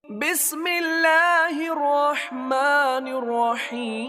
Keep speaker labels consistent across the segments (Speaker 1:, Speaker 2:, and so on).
Speaker 1: بسم اللہ الرحمن الرحیم۔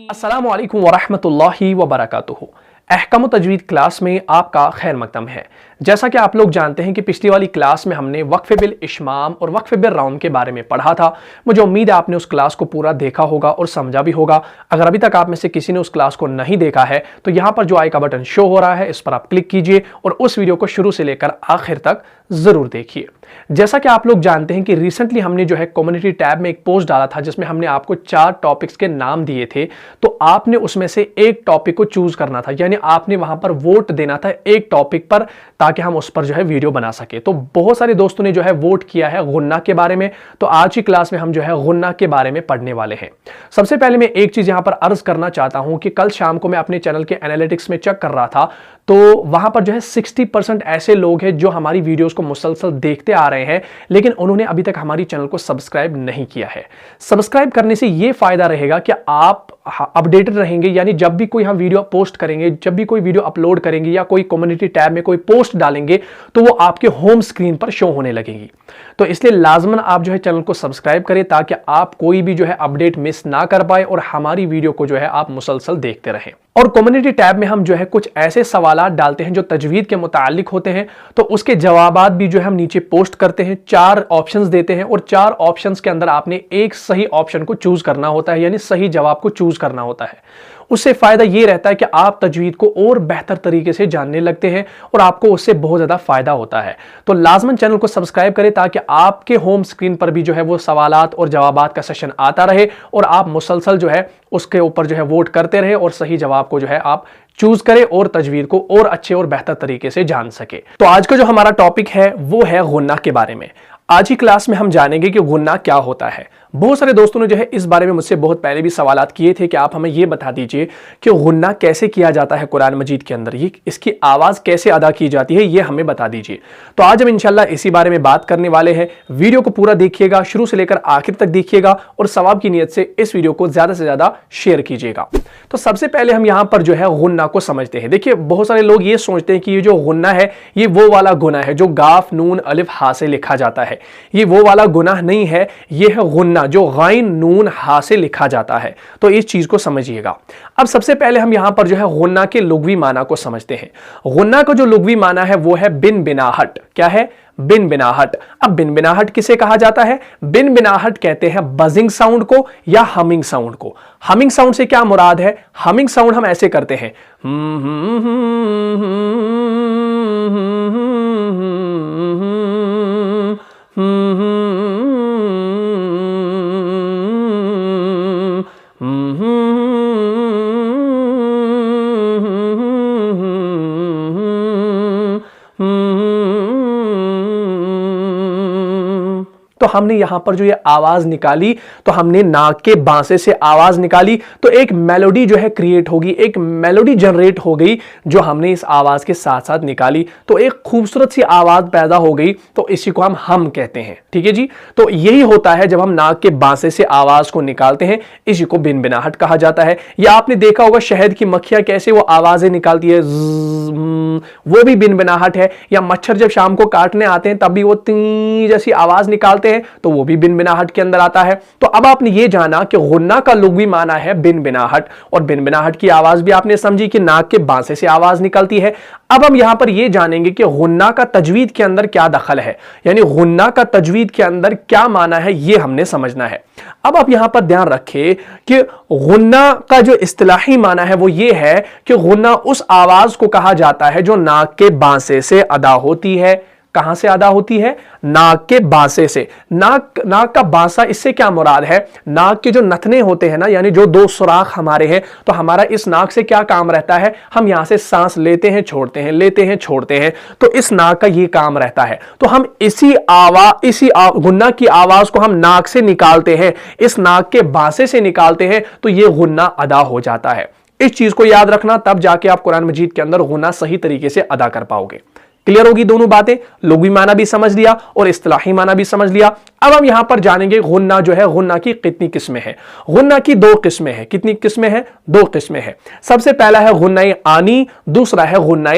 Speaker 2: السلام علیکم ورحمۃ اللہ وبرکاتہ۔ احکام و تجوید کلاس میں آپ کا خیر مقدم ہے۔ جیسا کہ آپ لوگ جانتے ہیں کہ پچھلی والی کلاس میں ہم نے وقف بالاشمام اور وقف بالروم کے بارے میں پڑھا تھا۔ مجھے امید ہے آپ نے اس کلاس کو پورا دیکھا ہوگا اور سمجھا بھی ہوگا۔ اگر ابھی تک آپ میں سے کسی نے اس کلاس کو نہیں دیکھا ہے تو یہاں پر جو آئی کا بٹن شو ہو رہا ہے اس پر آپ کلک کیجئے اور اس ویڈیو کو شروع سے لے کر آخر تک ضرور دیکھیے۔ جیسا کہ آپ لوگ جانتے ہیں کہ ریسنٹلی ہم نے جو ہے کمیونٹی ٹیب میں ایک پوسٹ ڈالا تھا جس میں ہم نے آپ کو 4 ٹاپکس کے نام دیے تھے، تو آپ نے اس میں سے ایک ٹاپک کو چوز کرنا تھا، یعنی آپ نے وہاں پر ووٹ دینا تھا ایک ٹاپک پر تاکہ ہم اس پر جو ہے ویڈیو بنا سکے۔ تو بہت سارے دوستوں نے جو ہے ووٹ کیا ہے غنہ کے بارے میں، تو آج کی کلاس میں ہم جو ہے غنہ کے بارے میں پڑھنے والے ہیں۔ سب سے پہلے میں ایک چیز یہاں پر عرض کرنا چاہتا ہوں کہ کل شام کو میں اپنے چینل کے انالیٹکس میں چیک کر رہا تھا تو وہاں پر جو ہے 60% ایسے لوگ ہیں جو ہماری ویڈیوز کو مسلسل دیکھتے آ رہے ہیں لیکن انہوں نے ابھی تک ہماری چینل کو سبسکرائب نہیں کیا ہے۔ سبسکرائب کرنے سے یہ فائدہ رہے گا کہ آپ اپڈیٹڈ رہیں گے، یعنی جب بھی کوئی ہم ویڈیو پوسٹ کریں گے، جب بھی کوئی ویڈیو اپلوڈ کریں گے یا کوئی کمیونٹی ٹیب میں کوئی پوسٹ ڈالیں گے تو وہ آپ کے ہوم سکرین پر شو ہونے لگے گی۔ تو اس لیے لازماً آپ جو ہے چینل کو سبسکرائب کریں تاکہ آپ کوئی بھی جو ہے اپڈیٹ مس نہ کر پائے اور ہماری ویڈیو کو جو ہے آپ مسلسل دیکھتے رہیں۔ اور کمیونٹی ٹیب میں ہم جو ہے کچھ ایسے سوالات ڈالتے ہیں جو تجوید کے متعلق ہوتے ہیں، تو اس کے جوابات بھی جو ہم نیچے پوسٹ کرتے ہیں، 4 آپشنز دیتے ہیں اور 4 آپشنز کے اندر آپ نے ایک صحیح آپشن کو چوز کرنا ہوتا ہے، یعنی صحیح جواب کو چوز کرنا ہوتا ہے۔ اس سے فائدہ یہ رہتا ہے کہ آپ تجوید کو اور بہتر طریقے سے جاننے لگتے ہیں اور آپ کو اس سے بہت زیادہ فائدہ ہوتا ہے۔ تو لازماً چینل کو سبسکرائب کریں تاکہ آپ کے ہوم سکرین پر بھی جو ہے وہ سوالات اور جوابات کا سیشن آتا رہے اور آپ مسلسل جو ہے اس کے اوپر جو ہے ووٹ کرتے رہے اور صحیح جواب کو جو ہے آپ چوز کریں اور تجوید کو اور اچھے اور بہتر طریقے سے جان سکے۔ تو آج کا جو ہمارا ٹاپک ہے وہ ہے غنہ کے بارے میں۔ آج کی کلاس میں ہم جانیں گے کہ غنہ کیا ہوتا ہے۔ بہت سارے دوستوں نے جو ہے اس بارے میں مجھ سے بہت پہلے بھی سوالات کیے تھے کہ آپ ہمیں یہ بتا دیجئے کہ غنہ کیسے کیا جاتا ہے قرآن مجید کے اندر، اس کی آواز کیسے ادا کی جاتی ہے، یہ ہمیں بتا دیجئے۔ تو آج ہم انشاءاللہ اسی بارے میں بات کرنے والے ہیں۔ ویڈیو کو پورا دیکھیے گا، شروع سے لے کر آخر تک دیکھیے گا اور ثواب کی نیت سے اس ویڈیو کو زیادہ سے زیادہ شیئر کیجیے گا۔ تو سب سے پہلے ہم یہاں پر جو ہے غنہ کو سمجھتے ہیں۔ دیکھیے بہت سارے لوگ یہ سوچتے ہیں کہ یہ جو غنہ ہے یہ وہ والا گناہ ہے جو گاف نون الف ہا سے لکھا جاتا ہے، یہ وہ والا گناہ نہیں ہے، یہ ہے غنہ جو غین نون ہا سے لکھا جاتا ہے۔ تو اس چیز کو سمجھیے گا۔ اب سب سے پہلے ہم یہاں پر جو ہے غنہ کے لغوی معنی کو سمجھتے ہیں۔ غنہ کا جو لغوی معنی ہے وہ ہے بن بناہٹ۔ کیا ہے؟ بن بناہٹ۔ اب بن بناہٹ کسے کہا جاتا ہے؟ بن بناہٹ کہتے ہیں بزنگ ساؤنڈ کو یا ہمنگ ساؤنڈ کو۔ ہمنگ ساؤنڈ سے کیا مراد ہے؟ ہمنگ ساؤنڈ ہم ایسے کرتے ہیں، تو ہم نے یہاں پر جو یہ آواز نکالی تو ہم نے ناک کے بانسے سے آواز نکالی تو ایک میلوڈی جو ہے کریٹ ہوگی، ایک میلوڈی جنریٹ ہو گئی جو ہم نے اس آواز کے ساتھ ساتھ نکالی، تو ایک خوبصورت سی آواز پیدا ہو گئی، تو اسی کو ہم کہتے ہیں۔ ٹھیک ہے جی، تو یہی ہوتا ہے جب ہم ناک کے بانسے سے آواز کو نکالتے ہیں، اسی کو بن بناہٹ کہا جاتا ہے۔ یا آپ نے دیکھا ہوگا شہد کی مکھیاں کیسے وہ آوازیں نکالتی ہے، وہ بھی بن بناہٹ ہے۔ یا مچھر جب شام کو کاٹنے آتے ہیں تب بھی وہ تیں جیسی آواز نکالتے ہیں تو وہ بھی بن بناہٹ کے اندر آتا ہے۔ تو اب آپ نے یہ جانا کہ غنہ کا لغوی معنی ہے بن بناہٹ، اور بن بناہٹ کی آواز بھی آپ نے سمجھی کہ ناک کے بانسے سے آواز نکلتی ہے۔ اب ہم یہاں پر یہ جانیں گے کہ غنہ کا تجوید کے اندر کیا دخل ہے، یعنی غنہ کا تجوید کے اندر کیا معنی ہے یہ ہم نے سمجھنا ہے۔ اب آپ یہاں پر دھیان رکھیں کہ غنہ کا جو اصطلاحی معنی ہے وہ یہ ہے کہ غنہ اس آواز کو کہا جاتا ہے جو ناک کے بانسے سے ادا ہوتی ہے۔ کہاں سے ادا ہوتی ہے؟ ناک کے بانسے سے۔ ناک کا بانسا، اس سے کیا مراد ہے؟ ناک کے جو نتنے ہوتے ہیں نا، یعنی جو 2 سوراخ ہمارے ہیں، تو ہمارا اس ناک سے کیا کام رہتا ہے؟ ہم یہاں سے سانس لیتے ہیں چھوڑتے ہیں، لیتے ہیں چھوڑتے ہیں، تو اس ناک کا یہ کام رہتا ہے۔ تو ہم اسی غنہ کی آواز کو ہم ناک سے نکالتے ہیں، اس ناک کے بانسے سے نکالتے ہیں، تو یہ غنہ ادا ہو جاتا ہے۔ اس چیز کو یاد رکھنا، تب جا کے آپ قرآن مجید کے اندر غنہ صحیح طریقے سے ادا کر پاؤ گے۔ کلیئر ہوگی دونوں باتیں؟ لغوی معنی بھی سمجھ لیا اور اصطلاحی معنی بھی سمجھ لیا۔ اب ہم یہاں پر جانیں گے غنہ جو ہے، غنہ کی کتنی قسمیں ہیں؟ غنہ کی 2 قسمیں ہیں۔ کتنی قسمیں ہیں؟ 2 قسمیں ہیں۔ سب سے پہلا ہے غنہ آنی، دوسرا ہے غنہ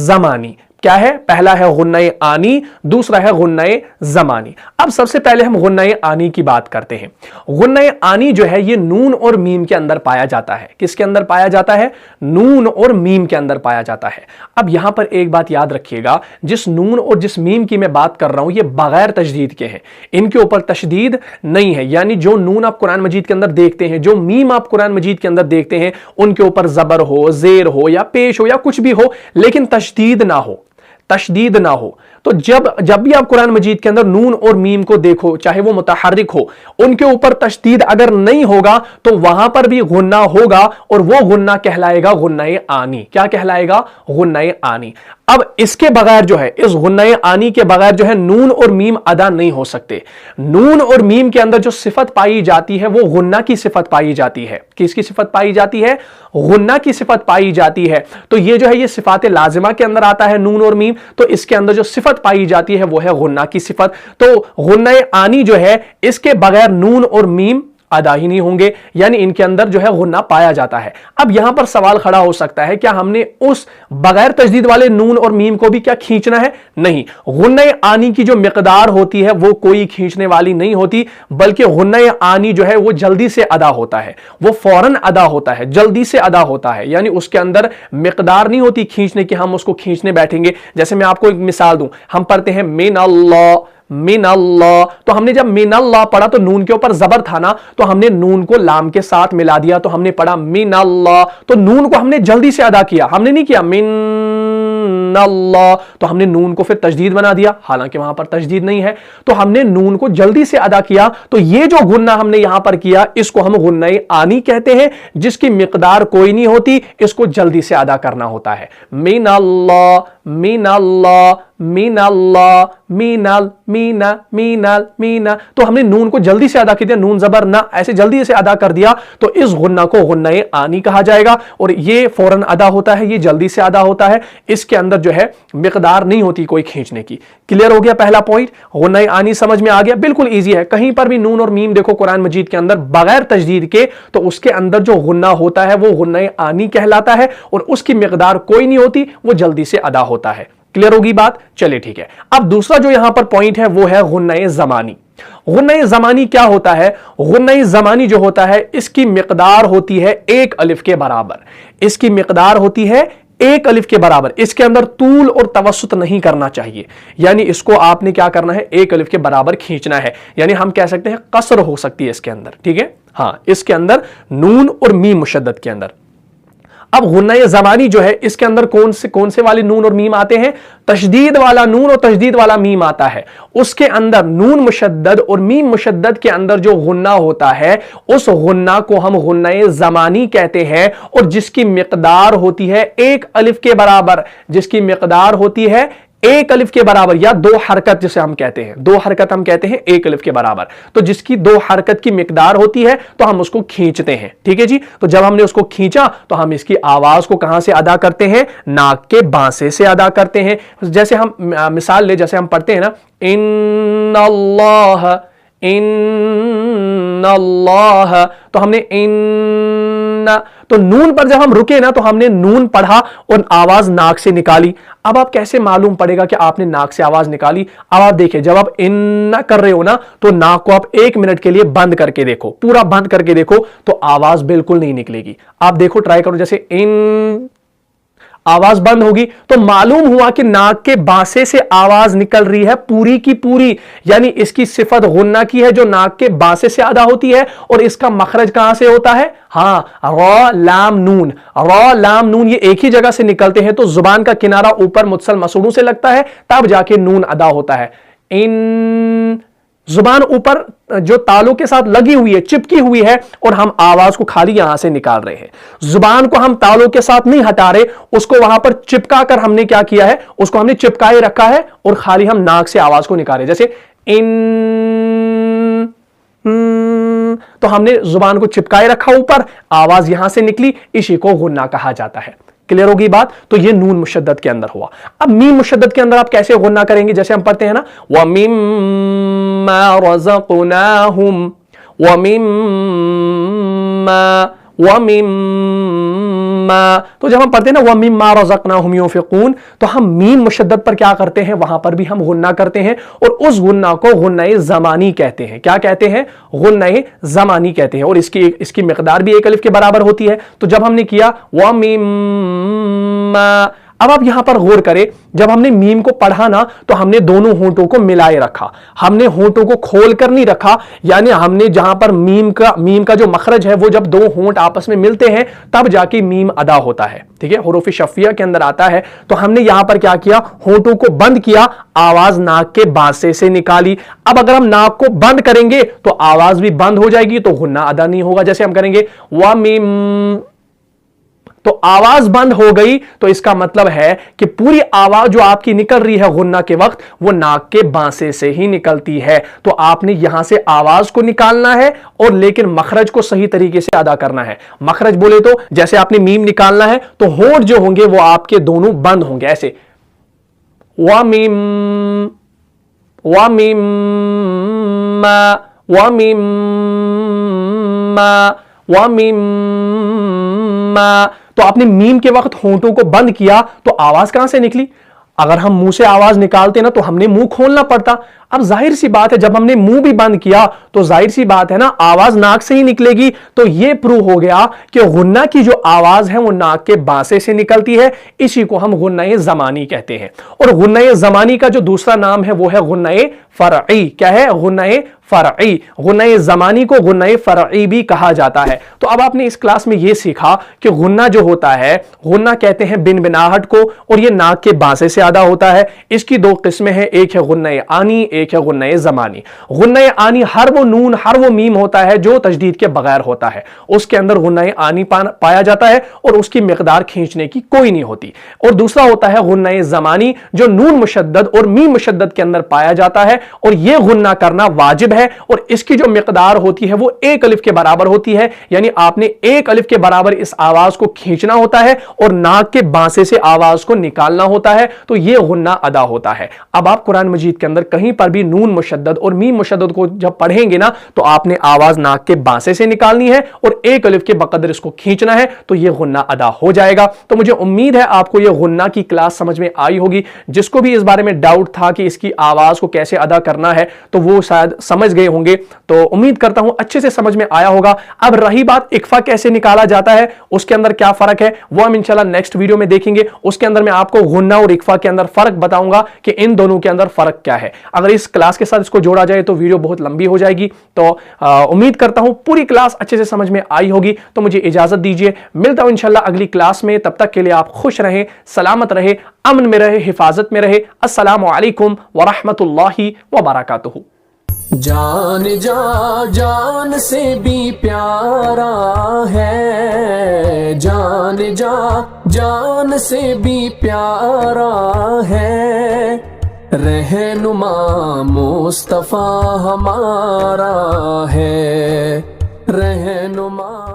Speaker 2: زمانی۔ क्या है? पहला है गुन्नाए आनी, दूसरा है गुन्नाए ज़मानी। अब सबसे पहले हम गुन्नाए आनी की बात करते हैं। गुन्नाए आनी जो है ये नून और मीम के अंदर पाया जाता है। किसके अंदर पाया जाता है? नून और मीम के अंदर पाया जाता है। अब यहां पर एक बात याद रखिएगा, जिस नून और जिस मीम की मैं बात कर रहा हूं ये बगैर तशदीद के हैं, इनके ऊपर तशदीद नहीं है। यानी जो नून आप कुरान मजीद के अंदर देखते हैं, जो मीम आप कुरान मजीद के अंदर देखते हैं, उनके ऊपर जबर हो, जेर हो या पेश हो या कुछ भी हो, लेकिन तशदीद ना हो, तशदीद ना हो। तो जब भी आप कुरान मजीद के अंदर नून और मीम को देखो, चाहे वो मुतहर्रिक हो, उनके ऊपर तशदीद अगर नहीं होगा तो वहां पर भी गुन्ना होगा और वो गुन्ना कहलाएगा गुन्नाए आनी। क्या कहलाएगा? गुन्नाए आनी। अब इसके बगैर जो है, इस गुन्नाए आनी के बगैर जो है नून और मीम अदा नहीं हो सकते। नून और मीम के अंदर जो सिफत पाई जाती है वो गुन्ना की सिफत पाई जाती है। किसकी सिफत पाई जाती है? गुन्ना की सिफत पाई जाती है। तो ये जो है ये सिफात लाजिमा के अंदर आता है नून और मीम, तो इसके अंदर जो सिफत पाई जाती है वो है गुन्ना की सिफत। तो गुन्नाए आनी जो है इसके बगैर नून और मीम अदा ही नहीं होंगे, यानी इनके अंदर जो है गुन्ना पाया जाता है। अब यहां पर सवाल खड़ा हो सकता है, क्या हमने उस बगैर तजदीद वाले नून और मीम को भी क्या खींचना है? नहीं। गुन्ना आनी की जो मिकदार होती है वो कोई खींचने वाली नहीं होती, बल्कि गुन्ना आनी जो है वो जल्दी से अदा होता है, वो फौरन अदा होता है, जल्दी से अदा होता है। यानी उसके अंदर मिकदार नहीं होती खींचने की, हम उसको खींचने बैठेंगे। जैसे मैं आपको एक मिसाल दूं, हम पढ़ते हैं मिन अल्लाह, मिन अल्लाह, तो हमने जब मिन अल्लाह पढ़ा तो नून के ऊपर जबर था ना, तो हमने नून को लाम के साथ मिला दिया, तो हमने पढ़ा मिन अल्लाह। तो नून को हमने जल्दी से अदा किया, हमने नहीं किया मिन अल्लाह, तो हमने नून को फिर तजदीद बना दिया, हालांकि वहां पर तजदीद नहीं है। तो हमने नून को जल्दी से अदा किया, तो ये जो गुन्ना हमने यहां पर किया इसको हम गुन्नाए आनी कहते हैं, जिसकी मिकदार कोई नहीं होती, इसको जल्दी से अदा करना होता है। मिन अल्लाह, मिन अल्लाह, मीन अल्लाह, मीनल, मीना, मीनल, मीना। तो हमने नून को जल्दी से अदा कर दिया, नून जबर ना, ऐसे जल्दी से अदा कर दिया, तो इस गुन्ना को गुन्नाए आनी कहा जाएगा। और ये फौरन अदा होता है, ये जल्दी से अदा होता है, इसके अंदर जो है मिकदार नहीं होती कोई खींचने की। क्लियर हो गया पहला पॉइंट? गुन्नाए आनी समझ में आ गया? बिल्कुल ईजी है। कहीं पर भी नून और मीम देखो कुरान मजीद के अंदर बगैर तजदीद के, तो उसके अंदर जो गुन्ना होता है वो गुन्नाए आनी कहलाता है, और उसकी मिकदार कोई नहीं होती, वो जल्दी से अदा होता है। क्लियर होगी बात? चलिए ठीक है। अब दूसरा जो यहां पर पॉइंट है वो है गुन्नाए ज़मानी। गुन्नाए ज़मानी क्या होता है? गुन्नाए ज़मानी जो होता है इसकी मिकदार होती है 1 अलिफ के बराबर। इसकी मिकदार होती है 1 अलिफ के बराबर। इसके अंदर तूल और तवस्सुत नहीं करना चाहिए, यानी इसको आपने क्या करना है? 1 अलिफ के बराबर खींचना है, यानी हम कह सकते हैं कसर हो सकती है इसके अंदर। ठीक है, हां, इसके अंदर नून और मीम मुशद्दद के अंदर। अब गुन्नाए ज़मानी जो है इसके अंदर कौन से वाले नून और मीम आते हैं? तशदीद वाला नून और तशदीद वाला मीम आता है। उसके अंदर नून मुशद्दद और मीम मुशद्दद के अंदर जो गुन्ना होता है उस गुन्ना को हम गुन्नाए ज़मानी कहते हैं, और जिसकी मिकदार होती है 1 अलिफ के बराबर। जिसकी मिकदार होती है 1 अलिफ के बराबर, या 2 हरकत जिसे हम कहते हैं, 2 हरकत हम कहते हैं 1 अलिफ के बराबर। तो जिसकी 2 हरकत की मिकदार होती है तो हम उसको खींचते हैं। ठीक है जी। तो जब हमने उसको खींचा तो हम इसकी आवाज को कहां से अदा करते हैं? नाक के बांसे से अदा करते हैं। जैसे हम मिसाल ले, जैसे हम पढ़ते हैं ना, इन्नल्लाह, इन्नल्लाह, तो हमने इन्ना, तो नून पर जब हम रुके ना तो हमने नून पढ़ा और आवाज नाक से निकाली। अब आप कैसे मालूम पड़ेगा कि आपने नाक से आवाज निकाली? अब आप देखिए, जब आप इन्ना कर रहे हो ना तो नाक को आप 1 मिनट के लिए बंद करके देखो, पूरा बंद करके देखो, तो आवाज बिल्कुल नहीं निकलेगी। आप देखो, ट्राई करो, जैसे इन, आवाज बंद होगी तो मालूम हुआ कि नाक के बांसे से आवाज निकल रही है पूरी की पूरी, यानी इसकी सिफत गुन्ना की है जो नाक के बांसे से अदा होती है। और इसका मखरज कहां से होता है? हां, रॉ लाम नून, रॉ लाम नून ये एक ही जगह से निकलते हैं, तो जुबान का किनारा ऊपर मुत्सल मसूड़ों से लगता है, तब जाके नून अदा होता है। इन, जुबान ऊपर जो तालों के साथ लगी हुई है, चिपकी हुई है, और हम आवाज को खाली यहां से निकाल रहे हैं। जुबान को हम तालों के साथ नहीं हटा रहे, उसको वहां पर चिपका कर हमने क्या किया है? उसको हमने चिपकाए रखा है और खाली हम नाक से आवाज को निकाल रहे हैं। जैसे इन, तो हमने जुबान को चिपकाए रखा ऊपर, आवाज यहां से निकली, इसी को गुन्ना कहा जाता है। क्लियर होगी बात? तो ये नून मुशद्दद के अंदर हुआ। अब मीम मुशद्दद के अंदर आप कैसे गुन्ना करेंगे? जैसे हम पढ़ते हैं ना, व मिम्मा रज़क़नाहुम, व मिम्मा, वमिम्मा, तो जब हम पढ़ते हैं ना वमिम्मा रज़क़नाहुम युनफ़िक़ून, तो हम मीम मुशद्दद पर क्या करते हैं, वहां पर भी हम गुन्ना करते हैं और उस गुन्ना को गुन्नाए ज़मानी कहते हैं। क्या कहते हैं? गुन्नाए ज़मानी कहते हैं। और इसकी मिक़दार भी एक अलिफ के बराबर होती है। तो जब हमने किया वमिम्मा, अब आप यहां पर गौर करें, जब हमने मीम को पढ़ा ना तो हमने दोनों होंठों को मिलाए रखा, हमने होंठों को खोल कर नहीं रखा। यानी हमने जहां पर मीम का जो मखरज है वो जब दो होंठ आपस में मिलते हैं तब जाके मीम अदा होता है। ठीक है, हुरूफ शफ़िया के अंदर आता है। तो हमने यहां पर क्या किया, होंठों को बंद किया, आवाज नाक के बासे से निकाली। अब अगर हम नाक को बंद करेंगे तो आवाज भी बंद हो जाएगी, तो गुन्ना अदा नहीं होगा। जैसे हम करेंगे व मीम, तो आवाज बंद हो गई, तो इसका मतलब है कि पूरी आवाज जो आपकी निकल रही है गुन्ना के वक्त वो नाक के बांसे से ही निकलती है। तो आपने यहां से आवाज को निकालना है और लेकिन मखरज को सही तरीके से अदा करना है। मखरज बोले तो जैसे आपने मीम निकालना है तो होंठ जो होंगे वो आपके दोनों बंद होंगे, ऐसे वामीम वामीम वामीम वामीम। तो आपने मीम के वक्त होंठों को बंद किया तो आवाज कहां से निकली? अगर हम मुंह से आवाज निकालते ना तो हमने मुंह खोलना पड़ता। अब जाहिर सी बात है जब हमने मुंह भी बंद किया तो जाहिर सी बात है ना आवाज नाक से ही निकलेगी। तो यह प्रूव हो गया कि गुन्ना की जो आवाज है वो नाक के बांसे से निकलती है। इसी को हम गुन्नाए ज़मानी कहते हैं। और गुन्नाए ज़मानी का जो दूसरा नाम है वो है गुन्नाए फ़रई। क्या है? गुन्नाए फ़रई। गुन्नाए ज़मानी को गुन्नाए फ़रई भी कहा जाता है। तो अब आपने इस क्लास में यह सीखा कि गुन्ना जो होता है, गुन्ना कहते हैं बिन बिनाहट को, और यह नाक के बांसे से अदा होता है। इसकी दो किस्में हैं, एक है गुन्नाए आनी, एक है गुन्नाए ज़मानी। गुन्नाए आनी हर वो नून हर वो मीम होता है जो तजदीद के बगैर होता है, उसके अंदर गुन्नाए आनी पाया जाता है और उसकी मिकदार खींचने की कोई नहीं होती। और दूसरा होता है गुन्नाए ज़मानी जो नून मुशद्दद और मीम मुशद्दद के अंदर पाया जाता है और यह गुन्ना करना वाजिब है और इसकी जो मिकदार होती है वो एक अलिफ के बराबर होती है। यानी आपने एक अलिफ के बराबर इस आवाज को खींचना होता है और नाक के बांसे से आवाज को निकालना होता है, तो यह गुन्ना अदा होता है। अब आप कुरान मजीद के अंदर कहीं पर भी नून मुशद्दद और मीम मुशद्दद को जब पढ़ेंगे ना तो आपने आवाज नाक के बांसे से निकालनी है और एक अलिफ के बकदर इसको खींचना है, तो यह गुन्ना अदा हो जाएगा। तो मुझे उम्मीद है आपको यह गुन्ना की क्लास समझ में आई होगी। जिसको भी इस बारे में डाउट था कि इसकी आवाज को कैसे अदा करना है तो वो शायद समझ गए होंगे। तो उम्मीद करता हूं अच्छे से समझ में आया होगा। अब रही बात इक्फा कैसे निकाला जाता है, उसके अंदर क्या फर्क है, वो हम इंशाल्लाह नेक्स्ट वीडियो में देखेंगे। उसके अंदर मैं आपको गुन्ना और इक्फा के अंदर फर्क बताऊंगा कि इन दोनों के अंदर फर्क क्या है। अगर इस क्लास के साथ इसको जोड़ा जाए तो वीडियो बहुत लंबी हो जाएगी। तो उम्मीद करता हूं पूरी क्लास अच्छे से समझ में आई होगी। तो मुझे इजाजत दीजिए, मिलता हूं इंशाल्लाह अगली क्लास में। तब तक के लिए आप खुश रहें, सलामत रहे, अमन में रहे, हिफाजत में रहे। अस्सलामु अलैकुम व रहमतुल्लाहि व बरकातुहू।
Speaker 1: जान जा जान से भी प्यारा है, जान जा जान से भी प्यारा है, रहनुमा मुस्तफा हमारा है, रहनुमा।